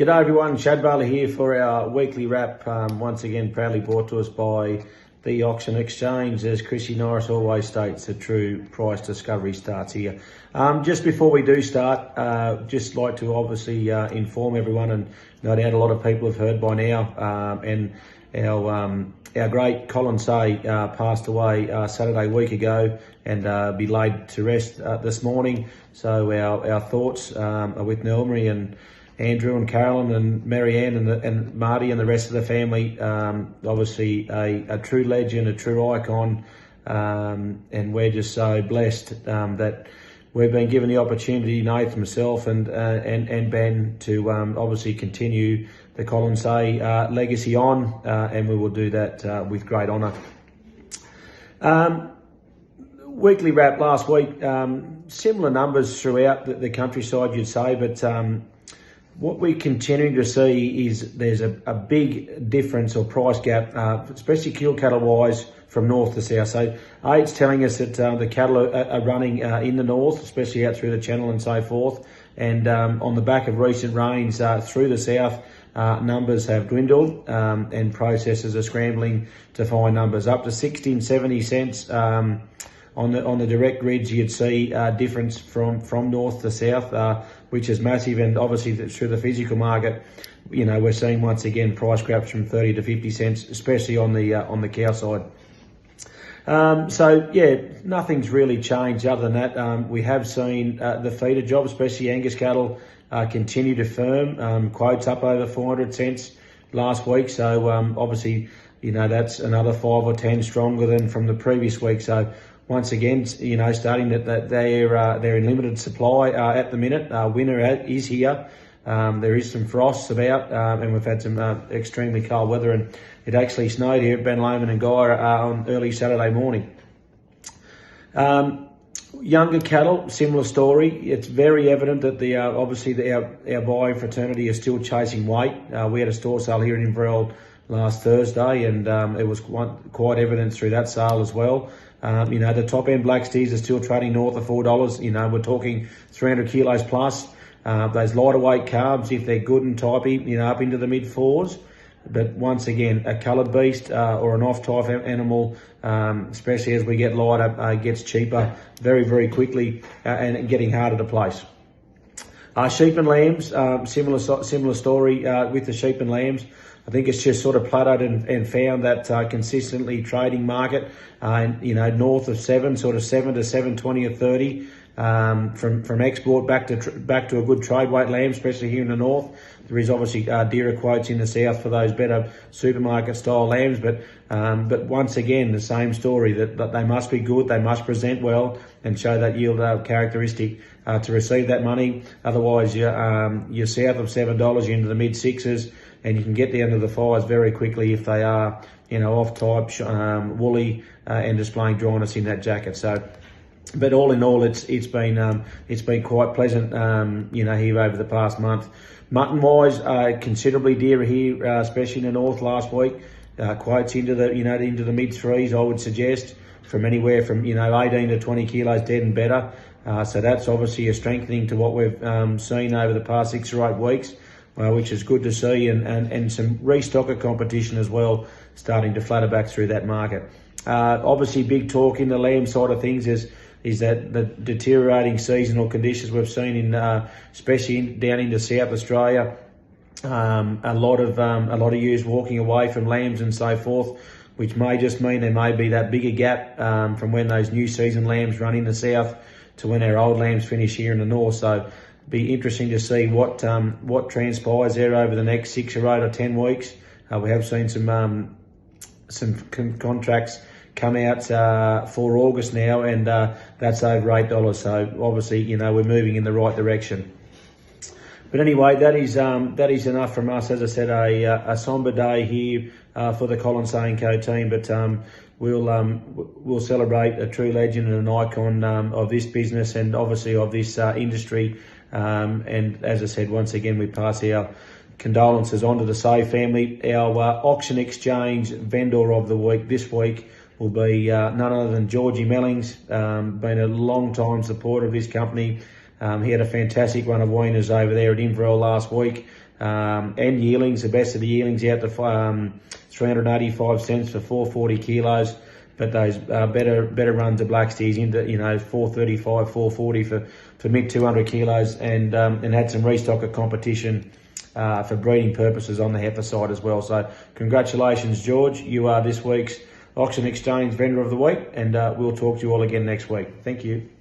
G'day everyone, Shad Bailey here for our weekly wrap, once again proudly brought to us by the Auction Exchange. As Chrissy Norris always states, a true price discovery starts here. Just before we do start, just like to obviously inform everyone, and no doubt a lot of people have heard by now, and our great Colin Say passed away Saturday week ago and be laid to rest this morning. So our thoughts are with Nelmy and Andrew and Carolyn and Marianne and Marty and the rest of the family. Obviously a true legend, a true icon, and we're just so blessed that we've been given the opportunity, Nathan, myself and Ben, to obviously continue the Colin Say legacy on, and we will do that with great honour. Weekly wrap last week, similar numbers throughout the countryside, you'd say, but what we're continuing to see is there's a big difference or price gap, especially kill cattle wise, from north to south. So it's telling us that the cattle are running in the north, especially out through the channel and so forth. And on the back of recent rains through the south, numbers have dwindled, and processors are scrambling to find numbers up to 60 and 70 cents. On the direct grids, you'd see a difference from north to south, which is massive. And obviously through the physical market, you know, we're seeing once again price grabs from 30 to 50 cents, especially on the cow side. So yeah, nothing's really changed other than that. We have seen the feeder job, especially Angus cattle, continue to firm. Quotes up over 400 cents last week. So obviously, you know, that's another 5 or 10 stronger than from the previous week. So once again, you know, starting that they're in limited supply at the minute. Winter is here. There is some frosts about, and we've had some extremely cold weather, and it actually snowed here at Ben Lomond and Guy on early Saturday morning. Younger cattle, similar story. It's very evident that obviously our buying fraternity is still chasing weight. We had a store sale here in Inverell last Thursday, and it was quite evident through that sale as well. You know, the top end black steers are still trading north of $4. You know, we're talking 300 kilos plus. Those lighter weight carbs, if they're good and typey, you know, up into the mid fours. But once again, a coloured beast or an off-type animal, especially as we get lighter, gets cheaper very, very quickly and getting harder to place. Sheep and lambs, similar story with the sheep and lambs. I think it's just sort of plateaued and found that consistently trading market, you know, north of 7, sort of 7 to 7.20 or 30. From export back to a good trade weight lamb, especially here in the north. There is obviously dearer quotes in the south for those better supermarket style lambs, but once again the same story that they must be good, they must present well and show that yield characteristic to receive that money. Otherwise, you're south of $7, you're into the mid sixes, and you can get down to the fives very quickly if they are, you know, off type, woolly, and displaying dryness in that jacket. So. But all in all, it's been quite pleasant, you know, here over the past month. Mutton wise, considerably dearer here, especially in the north last week. Quotes into the mid threes, I would suggest, from anywhere from 18 to 20 kilos dead and better. So that's obviously a strengthening to what we've seen over the past 6 or 8 weeks, which is good to see, and some restocker competition as well, starting to flutter back through that market. Obviously, big talk in the lamb side of things is that the deteriorating seasonal conditions we've seen in, especially down into South Australia, a lot of ewes walking away from lambs and so forth, which may just mean there may be that bigger gap from when those new season lambs run in the south to when our old lambs finish here in the north. So be interesting to see what transpires there over the next 6 or 8 or 10 weeks. We have seen some contracts come out for August now, and that's over $8. So obviously, you know, we're moving in the right direction. But anyway, that is enough from us. As I said, a somber day here for the Colin Say & Co team, but we'll celebrate a true legend and an icon of this business and obviously of this industry. And as I said, once again, we pass our condolences on to the Say family. Our Auction Exchange vendor of the week this week will be none other than Georgie Mellings, been a long time supporter of this company, He had a fantastic run of weaners over there at Inverell last week. And yearlings, the best of the yearlings out to 385 cents for 440 kilos. But those better runs of black steers into 435, 440 for mid 200 kilos, and had some restock of competition for breeding purposes on the heifer side as well. So congratulations, George. You are this week's Auction Exchange Vendor of the Week, and we'll talk to you all again next week. Thank you.